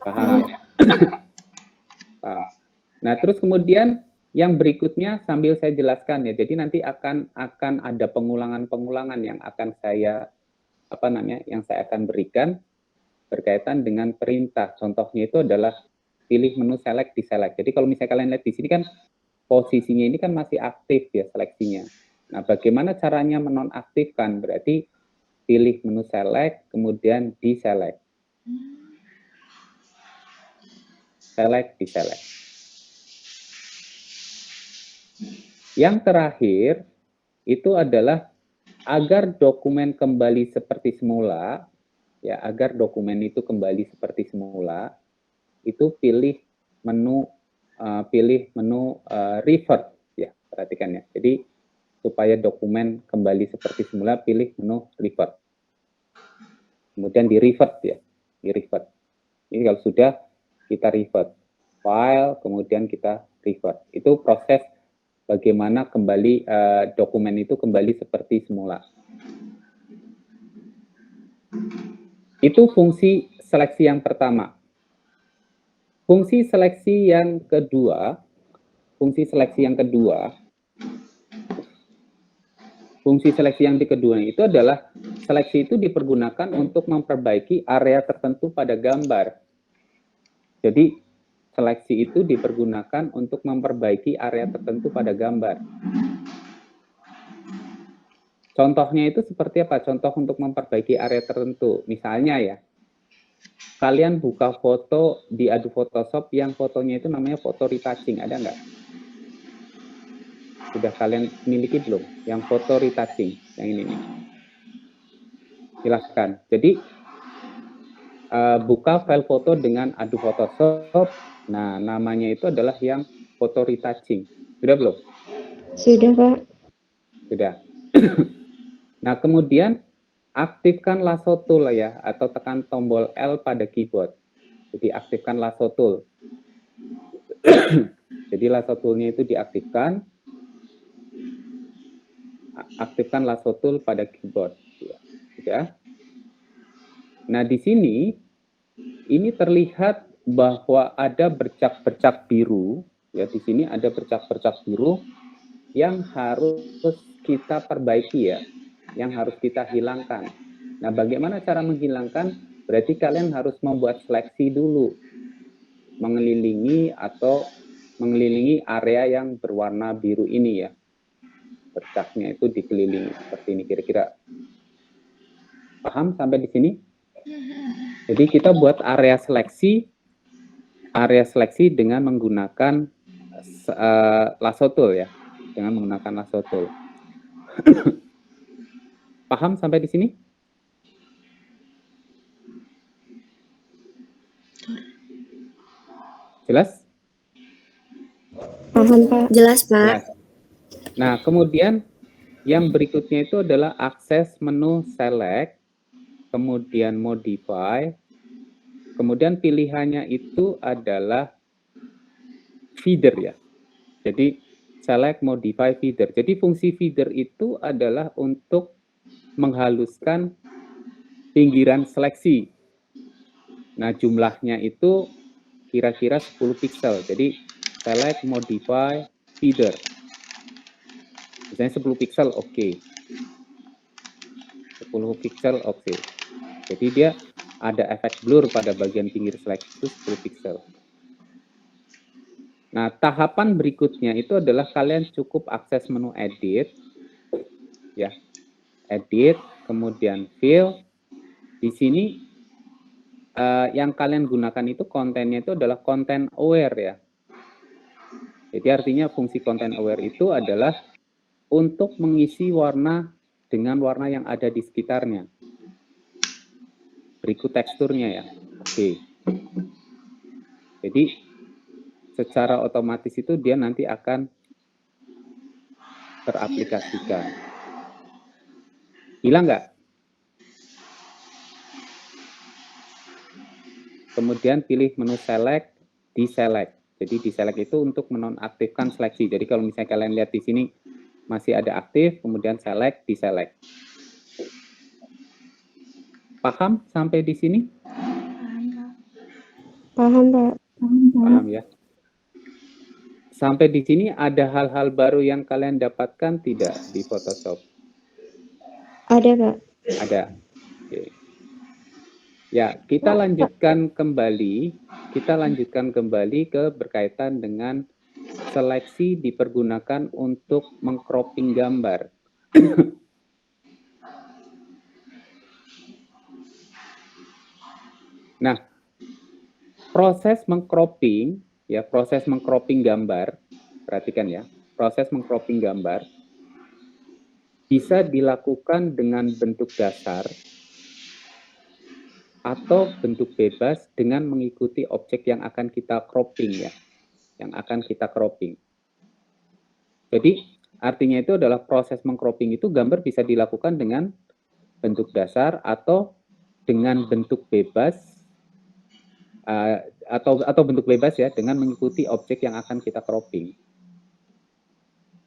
Paham? Paham. Nah, terus kemudian yang berikutnya sambil saya jelaskan ya. Jadi nanti akan ada pengulangan-pengulangan yang akan saya yang saya akan berikan berkaitan dengan perintah. Contohnya itu adalah pilih menu select, deselect. Jadi kalau misalnya kalian lihat di sini kan posisinya ini kan masih aktif ya seleksinya. Nah, bagaimana caranya menonaktifkan? Berarti pilih menu select, kemudian deselect. Select, deselect. Yang terakhir itu adalah agar dokumen kembali seperti semula, ya agar dokumen itu kembali seperti semula, itu pilih menu revert ya, perhatikan ya. Jadi supaya dokumen kembali seperti semula, pilih menu revert. Kemudian di revert ya, di revert. Ini kalau sudah kita revert file, kemudian kita revert. Itu proses bagaimana kembali dokumen itu kembali seperti semula. Itu fungsi seleksi yang pertama. Fungsi seleksi yang kedua itu adalah seleksi itu dipergunakan untuk memperbaiki area tertentu pada gambar. Jadi seleksi itu dipergunakan untuk memperbaiki area tertentu pada gambar. Contohnya itu seperti apa? Contoh untuk memperbaiki area tertentu. Misalnya ya, kalian buka foto di Adobe Photoshop yang fotonya itu namanya foto retouching, ada nggak? Sudah kalian miliki belum? Yang foto retouching, yang ini nih. Silahkan. Jadi, buka file foto dengan Adobe Photoshop. Nah, namanya itu adalah yang foto retouching. Sudah belum? Sudah, Pak. Sudah. Nah, kemudian aktifkan lasso tool ya, atau tekan tombol L pada keyboard. Jadi aktifkan lasso tool. Jadi lasso tool-nya itu diaktifkan. Aktifkan lasso tool pada keyboard. Ya. Nah, di sini ini terlihat bahwa ada bercak-bercak biru. Ya, di sini ada bercak-bercak biru yang harus kita perbaiki ya, yang harus kita hilangkan. Nah, bagaimana cara menghilangkan? Berarti kalian harus membuat seleksi dulu, mengelilingi area yang berwarna biru ini ya. Bercaknya itu dikelilingi seperti ini kira-kira. Paham sampai di sini? Jadi kita buat area seleksi dengan menggunakan lasso tool ya, dengan menggunakan lasso tool. Paham sampai di sini? Jelas? Paham, Pak. Jelas, Pak. Jelas. Nah, kemudian yang berikutnya itu adalah akses menu select, kemudian modify, kemudian pilihannya itu adalah feeder ya. Jadi select, modify, feeder. Jadi fungsi feeder itu adalah untuk menghaluskan pinggiran seleksi. Nah, jumlahnya itu kira-kira 10 pixel. Jadi select, modify, feeder. Misalnya 10 pixel, oke. 10 pixel, oke. Jadi dia ada efek blur pada bagian pinggir seleksi itu 10 pixel. Nah, tahapan berikutnya itu adalah kalian cukup akses menu edit, ya, edit, kemudian fill. Di sini yang kalian gunakan itu kontennya itu adalah content aware ya. Jadi artinya fungsi content aware itu adalah untuk mengisi warna dengan warna yang ada di sekitarnya. Berikut teksturnya ya. Oke. Jadi secara otomatis itu dia nanti akan teraplikasikan. Hilang nggak? Kemudian pilih menu select, deselect. Jadi deselect itu untuk menonaktifkan seleksi. Jadi kalau misalnya kalian lihat di sini masih ada aktif, kemudian select, deselect. Paham sampai di sini? Paham, Pak. Paham ya? Sampai di sini ada hal-hal baru yang kalian dapatkan tidak di Photoshop? Ada, Pak. Ada. Oke. Ya, kita lanjutkan kembali ke berkaitan dengan seleksi dipergunakan untuk mengcropping gambar. Nah, proses mengcropping gambar, perhatikan ya, proses mengcropping gambar bisa dilakukan dengan bentuk dasar atau bentuk bebas dengan mengikuti objek yang akan kita cropping ya, Jadi artinya itu adalah proses mengcropping itu gambar bisa dilakukan dengan bentuk dasar atau dengan bentuk bebas atau bentuk bebas ya dengan mengikuti objek yang akan kita cropping.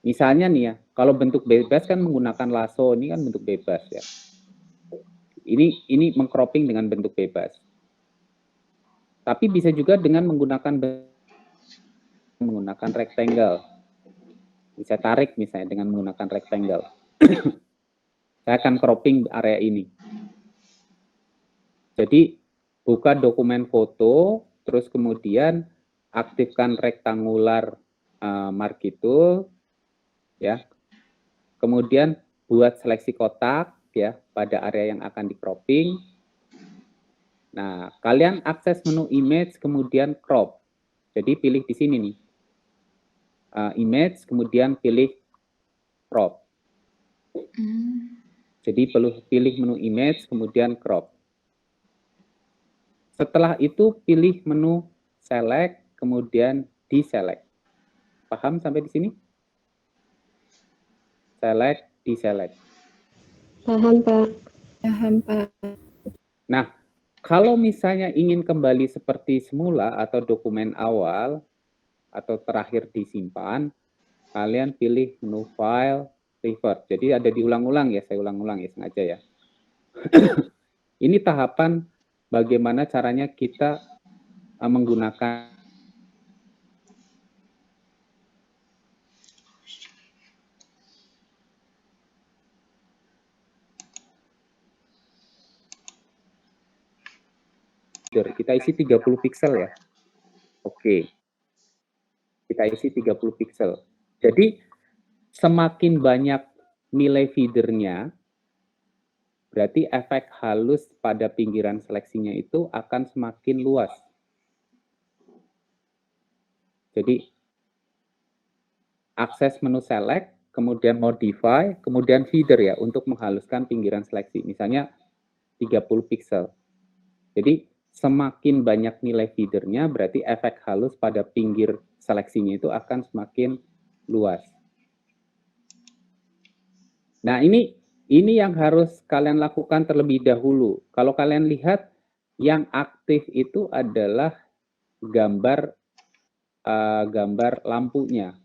Misalnya nih ya, kalau bentuk bebas kan menggunakan lasso, ini kan bentuk bebas ya. Ini mengcropping dengan bentuk bebas. Tapi bisa juga dengan menggunakan rectangle. Bisa tarik misalnya dengan menggunakan rectangle. Saya akan cropping area ini. Jadi buka dokumen foto, terus kemudian aktifkan rectangular marquee tool, ya. Kemudian buat seleksi kotak ya pada area yang akan di cropping. Nah, kalian akses menu image kemudian crop. Jadi pilih di sini nih. Image kemudian pilih crop. Jadi pilih menu image kemudian crop. Setelah itu pilih menu select kemudian deselect. Paham sampai di sini? Select, deselect. Paham, Pak. Paham, Pak. Nah, kalau misalnya ingin kembali seperti semula atau dokumen awal atau terakhir disimpan, kalian pilih menu file, revert. Jadi ada diulang-ulang ya, saya ulang-ulang ya sengaja ya. Ini tahapan bagaimana caranya kita menggunakan kita isi 30 pixel ya. Oke. Kita isi 30 pixel. Jadi semakin banyak nilai feedernya, berarti efek halus pada pinggiran seleksinya itu akan semakin luas. Jadi akses menu select, kemudian modify, kemudian feeder ya untuk menghaluskan pinggiran seleksi. Misalnya 30 pixel. Jadi semakin banyak nilai feedernya berarti efek halus pada pinggir seleksinya itu akan semakin luas. Nah, ini yang harus kalian lakukan terlebih dahulu. Kalau kalian lihat yang aktif itu adalah gambar lampunya.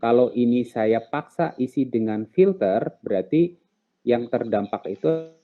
Kalau ini saya paksa isi dengan filter, berarti yang terdampak itu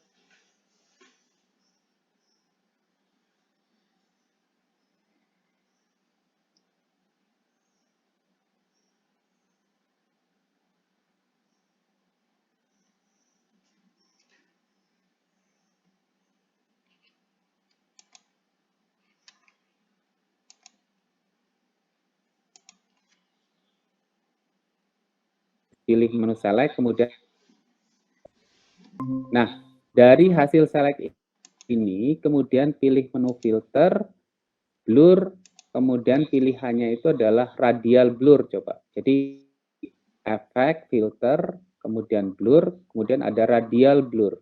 pilih menu select, kemudian nah, dari hasil select ini, kemudian pilih menu filter, blur, kemudian pilihannya itu adalah radial blur, coba. Jadi, efek, filter, kemudian blur, kemudian ada radial blur.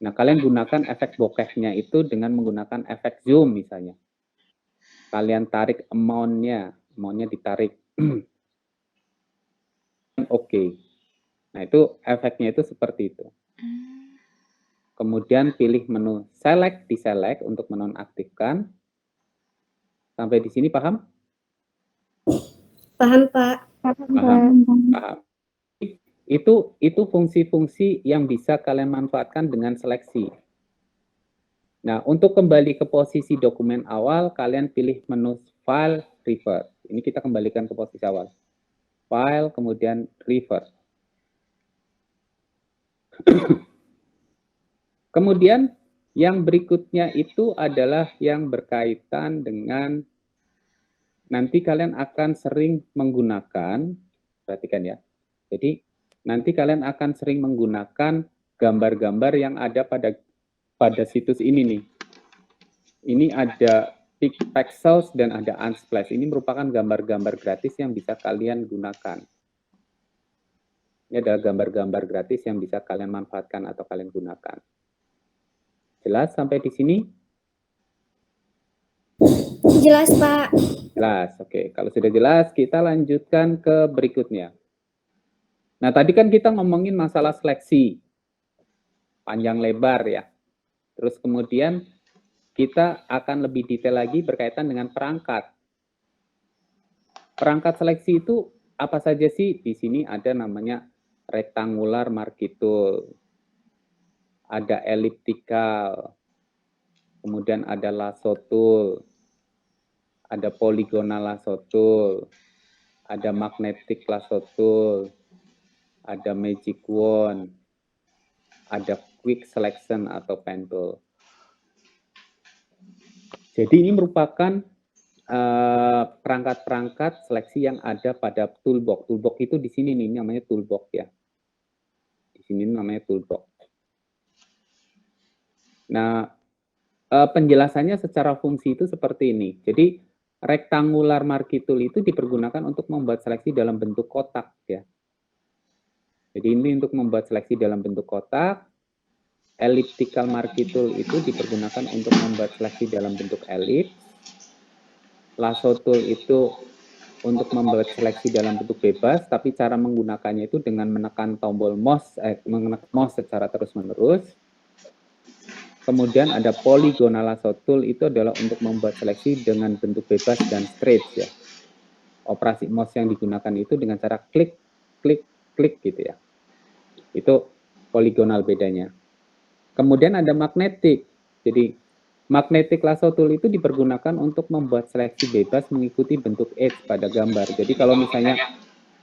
Nah, kalian gunakan efek bokehnya itu dengan menggunakan efek zoom misalnya. Kalian tarik amount-nya ditarik. Oke. Nah, itu efeknya itu seperti itu. Kemudian pilih menu select, deselect untuk menonaktifkan. Sampai di sini paham? Paham, Pak. Paham. Itu fungsi-fungsi yang bisa kalian manfaatkan dengan seleksi. Nah, untuk kembali ke posisi dokumen awal, kalian pilih menu File, Revert. Ini kita kembalikan ke posisi awal. File, kemudian Revert. Kemudian, yang berikutnya itu adalah yang berkaitan dengan nanti kalian akan sering menggunakan, perhatikan ya, jadi nanti kalian akan sering menggunakan gambar-gambar yang ada pada situs ini nih. Ini ada Pixels dan ada Unsplash. Ini merupakan gambar-gambar gratis yang bisa kalian gunakan. Ini adalah gambar-gambar gratis yang bisa kalian manfaatkan atau kalian gunakan. Jelas sampai di sini? Jelas, Pak. Jelas, oke. Kalau sudah jelas, kita lanjutkan ke berikutnya. Nah, tadi kan kita ngomongin masalah seleksi. Panjang lebar ya. Terus kemudian kita akan lebih detail lagi berkaitan dengan perangkat. Perangkat seleksi itu apa saja sih? Di sini ada namanya rectangular marquee tool, ada elliptical, kemudian ada lasso tool, ada polygonal lasso tool, ada magnetic lasso tool, ada magic wand, ada quick selection atau pen tool. Jadi ini merupakan perangkat-perangkat seleksi yang ada pada toolbox. Toolbox itu di sini nih namanya toolbox ya. Di sini namanya toolbox. Nah, penjelasannya secara fungsi itu seperti ini. Jadi rectangular marquee tool itu dipergunakan untuk membuat seleksi dalam bentuk kotak ya. Jadi ini untuk membuat seleksi dalam bentuk kotak. Elliptical marquee tool itu dipergunakan untuk membuat seleksi dalam bentuk elips. Lasso tool itu untuk membuat seleksi dalam bentuk bebas, tapi cara menggunakannya itu dengan menekan tombol mouse, menekan mouse secara terus-menerus. Kemudian ada polygonal lasso tool, itu adalah untuk membuat seleksi dengan bentuk bebas dan straight ya. Operasi mouse yang digunakan itu dengan cara klik, klik, klik gitu ya. Itu polygonal bedanya. Kemudian ada magnetic. Jadi magnetic lasso tool itu dipergunakan untuk membuat seleksi bebas mengikuti bentuk edge pada gambar. Jadi kalau misalnya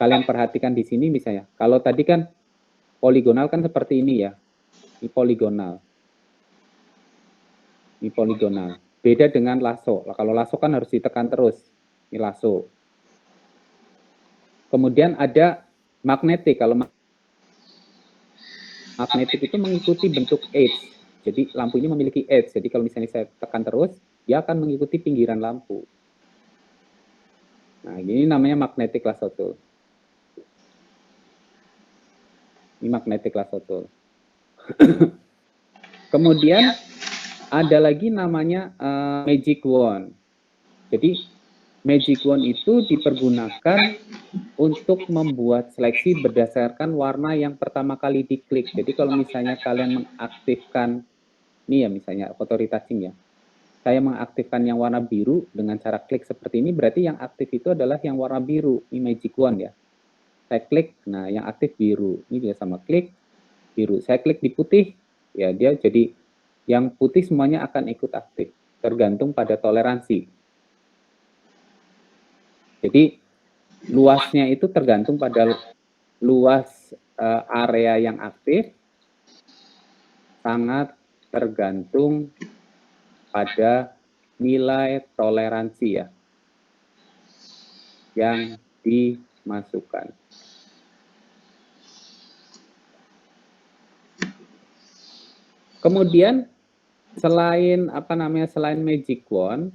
kalian perhatikan di sini misalnya, kalau tadi kan poligonal kan seperti ini ya. Ini poligonal. Ini poligonal. Beda dengan lasso. Kalau lasso kan harus ditekan terus. Ini lasso. Kemudian ada magnetic. Kalau magnetic itu mengikuti bentuk edge. Jadi lampu ini memiliki edge. Jadi kalau misalnya saya tekan terus, dia akan mengikuti pinggiran lampu. Nah, ini namanya magnetic lasso tool. Ini magnetic lasso tool. Kemudian ada lagi namanya magic wand. Jadi magic wand itu dipergunakan untuk membuat seleksi berdasarkan warna yang pertama kali diklik. Jadi kalau misalnya kalian mengaktifkan, ini ya misalnya foto retouching ya, saya mengaktifkan yang warna biru dengan cara klik seperti ini, berarti yang aktif itu adalah yang warna biru, ini magic wand ya. Saya klik, nah yang aktif biru, ini dia sama klik, biru. Saya klik di putih, ya dia jadi yang putih semuanya akan ikut aktif, tergantung pada toleransi. Jadi luasnya itu tergantung pada luas area yang aktif, sangat tergantung pada nilai toleransi ya yang dimasukkan. Kemudian selain selain magic wand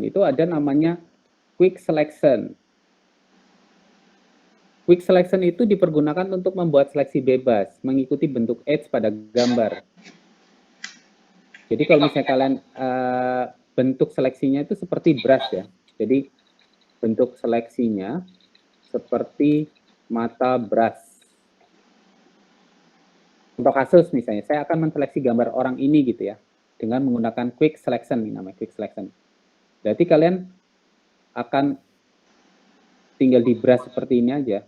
itu ada namanya quick selection. Quick selection itu dipergunakan untuk membuat seleksi bebas mengikuti bentuk edge pada gambar. Jadi kalau misalnya kalian bentuk seleksinya itu seperti brush ya. Jadi bentuk seleksinya seperti mata brush. Untuk kasus misalnya, saya akan menseleksi gambar orang ini gitu ya, dengan menggunakan quick selection, ini namanya quick selection. Berarti kalian akan tinggal di brush seperti ini aja.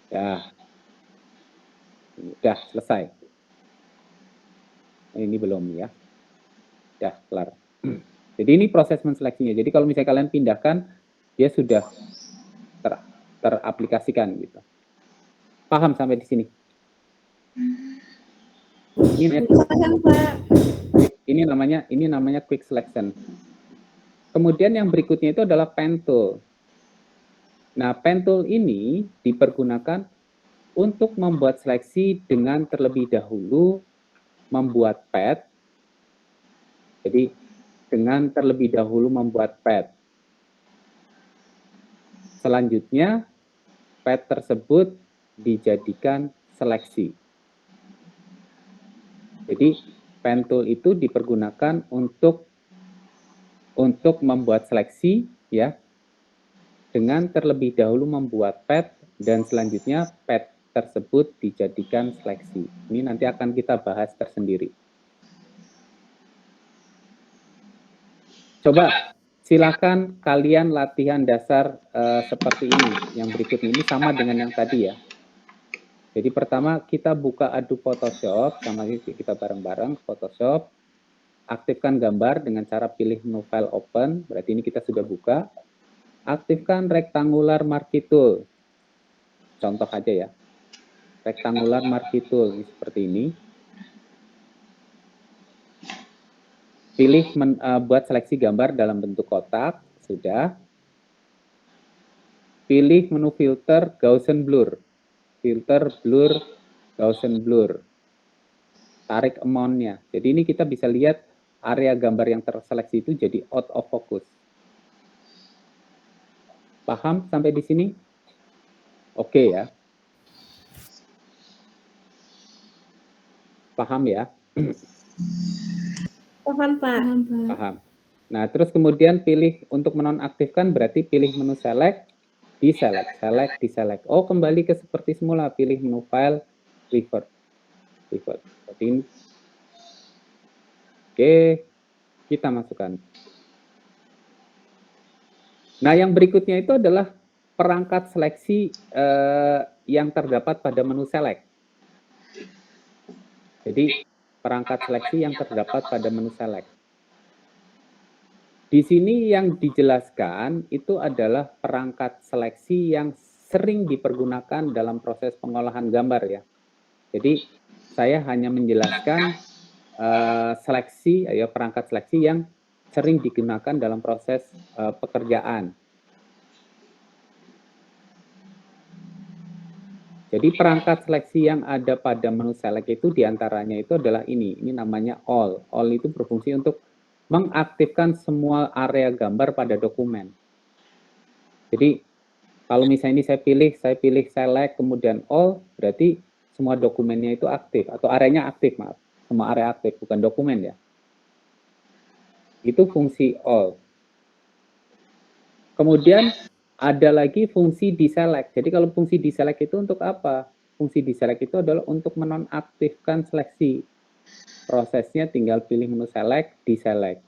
Ya, udah selesai. Ini belum ya. Sudah kelar. Jadi ini proses menseleksinya. Jadi kalau misalnya kalian pindahkan, dia sudah teraplikasikan gitu. Paham sampai di sini? Ini namanya quick selection. Kemudian yang berikutnya itu adalah pen tool. Nah, pen tool ini dipergunakan untuk membuat seleksi dengan terlebih dahulu membuat pad. Jadi dengan terlebih dahulu membuat pad. Selanjutnya pad tersebut dijadikan seleksi. Jadi pen tool itu dipergunakan untuk membuat seleksi ya, dengan terlebih dahulu membuat pad dan selanjutnya pad tersebut dijadikan seleksi. Ini nanti akan kita bahas tersendiri. Coba silakan kalian latihan dasar seperti ini. Yang berikut ini sama dengan yang tadi ya. Jadi pertama kita buka Adobe Photoshop, sama kita bareng-bareng Photoshop, aktifkan gambar dengan cara pilih menu file open, berarti ini kita sudah buka. Aktifkan rectangular marquee tool, contoh aja ya, rectangular marquee tool ini seperti ini. Pilih buat seleksi gambar dalam bentuk kotak, sudah. Pilih menu filter Gaussian blur, filter blur Gaussian blur. Tarik amount-nya. Jadi ini kita bisa lihat area gambar yang terseleksi itu jadi out of focus. Paham sampai di sini? Oke ya. Paham ya? Paham, Pak. Paham. Nah, terus kemudian pilih untuk menonaktifkan, berarti pilih menu select, deselect, select, deselect. Oh, kembali ke seperti semula, pilih menu file, revert. Seperti ini. Oke, kita masukkan. Nah, yang berikutnya itu adalah perangkat seleksi yang terdapat pada menu select. Jadi, perangkat seleksi yang terdapat pada menu select. Di sini yang dijelaskan itu adalah perangkat seleksi yang sering dipergunakan dalam proses pengolahan gambar ya. Jadi saya hanya menjelaskan seleksi, ya perangkat seleksi yang sering digunakan dalam proses pekerjaan. Jadi perangkat seleksi yang ada pada menu select itu diantaranya itu adalah ini namanya all. All itu berfungsi untuk mengaktifkan semua area gambar pada dokumen. Jadi kalau misalnya ini saya pilih select kemudian all, berarti semua dokumennya itu aktif atau areanya aktif, maaf. Semua area aktif, bukan dokumen ya. Itu fungsi all. Kemudian ada lagi fungsi deselect. Jadi kalau fungsi deselect itu untuk apa? Fungsi deselect itu adalah untuk menonaktifkan seleksi. Prosesnya tinggal pilih menu select, deselect.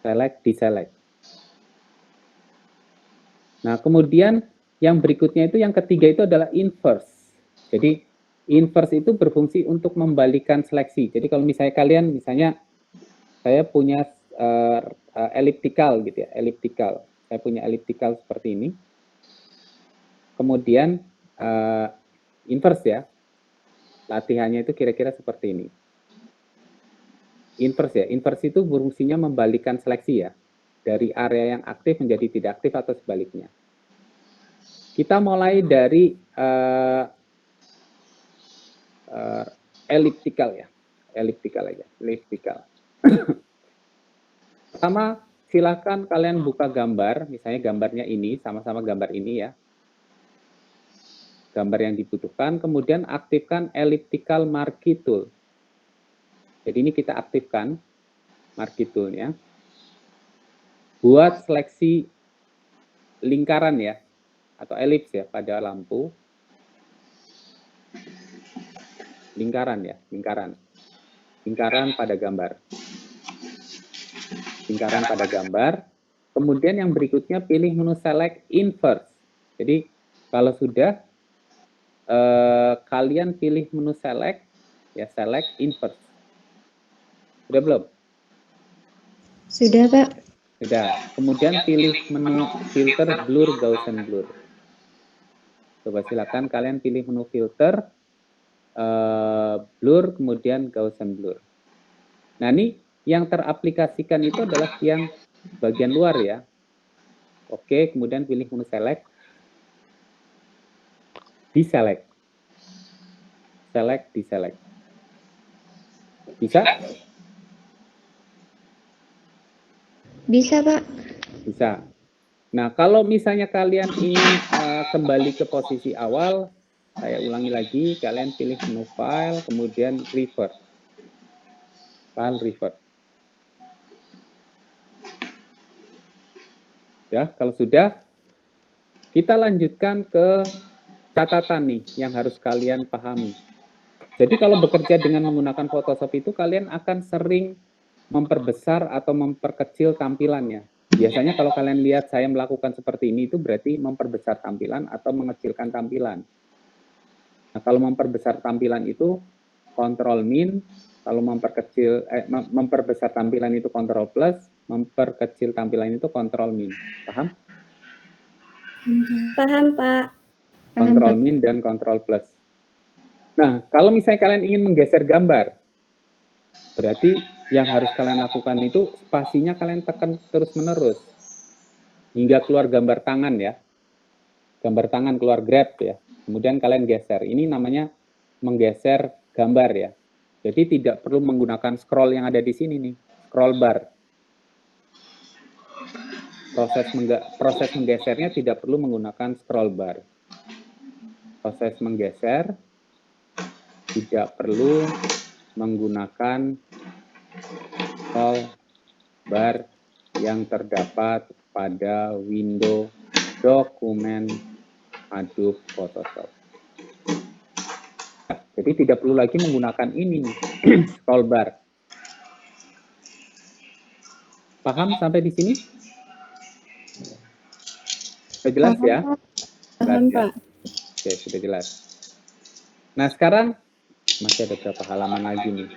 Select, deselect. Nah, kemudian yang berikutnya itu yang ketiga itu adalah inverse. Jadi inverse itu berfungsi untuk membalikan seleksi. Jadi kalau misalnya kalian saya punya elliptical gitu ya, elliptical. Saya punya elliptical seperti ini. Kemudian inverse ya. Latihannya itu kira-kira seperti ini. Inverse ya. Inverse itu fungsinya membalikan seleksi ya. Dari area yang aktif menjadi tidak aktif atau sebaliknya. Kita mulai dari elliptical ya. Elliptical aja. Elliptical. Pertama, silakan kalian buka gambar. Misalnya gambarnya ini, sama-sama gambar ini ya. Gambar yang dibutuhkan. Kemudian aktifkan elliptical marquee tool. Jadi ini kita aktifkan marquee tool-nya. Buat seleksi lingkaran ya, atau elips ya pada lampu. Lingkaran ya, lingkaran. Lingkaran pada gambar. Lingkaran pada gambar. Kemudian yang berikutnya pilih menu select inverse. Jadi kalau sudah kalian pilih menu select, ya, select, invert. Sudah belum? Sudah, Pak. Sudah. Kemudian pilih menu filter blur, Gaussian blur. Coba silakan kalian pilih menu filter, blur, kemudian Gaussian blur. Nah, ini yang teraplikasikan itu adalah yang bagian luar ya. Oke, kemudian pilih menu select, deselect, select, deselect. Bisa? Bisa, Pak. Bisa. Nah, kalau misalnya kalian ingin kembali ke posisi awal, saya ulangi lagi, kalian pilih menu file, kemudian revert. File revert. Ya, kalau sudah, kita lanjutkan ke catatan nih yang harus kalian pahami. Jadi kalau bekerja dengan menggunakan Photoshop itu kalian akan sering memperbesar atau memperkecil tampilannya. Biasanya kalau kalian lihat saya melakukan seperti ini itu berarti memperbesar tampilan atau mengecilkan tampilan. Nah, kalau memperbesar tampilan itu Ctrl Min, kalau memperbesar tampilan itu Ctrl Plus, memperkecil tampilan itu Ctrl Min. Paham? Paham, Pak. Ctrl Min dan Ctrl Plus. Nah, kalau misalnya kalian ingin menggeser gambar, berarti yang harus kalian lakukan itu spasinya kalian tekan terus-menerus hingga keluar gambar tangan ya. Gambar tangan keluar grab ya. Kemudian kalian geser. Ini namanya menggeser gambar ya. Jadi tidak perlu menggunakan scroll yang ada di sini nih, scroll bar. Proses menggesernya tidak perlu menggunakan scroll bar. Proses menggeser tidak perlu menggunakan scroll bar yang terdapat pada window dokumen Adobe Photoshop. Jadi tidak perlu lagi menggunakan ini nih, scroll bar. Paham sampai di sini? Sudah jelas ya? Paham, Pak. Oke, sudah jelas. Nah, sekarang masih ada berapa halaman lagi nih?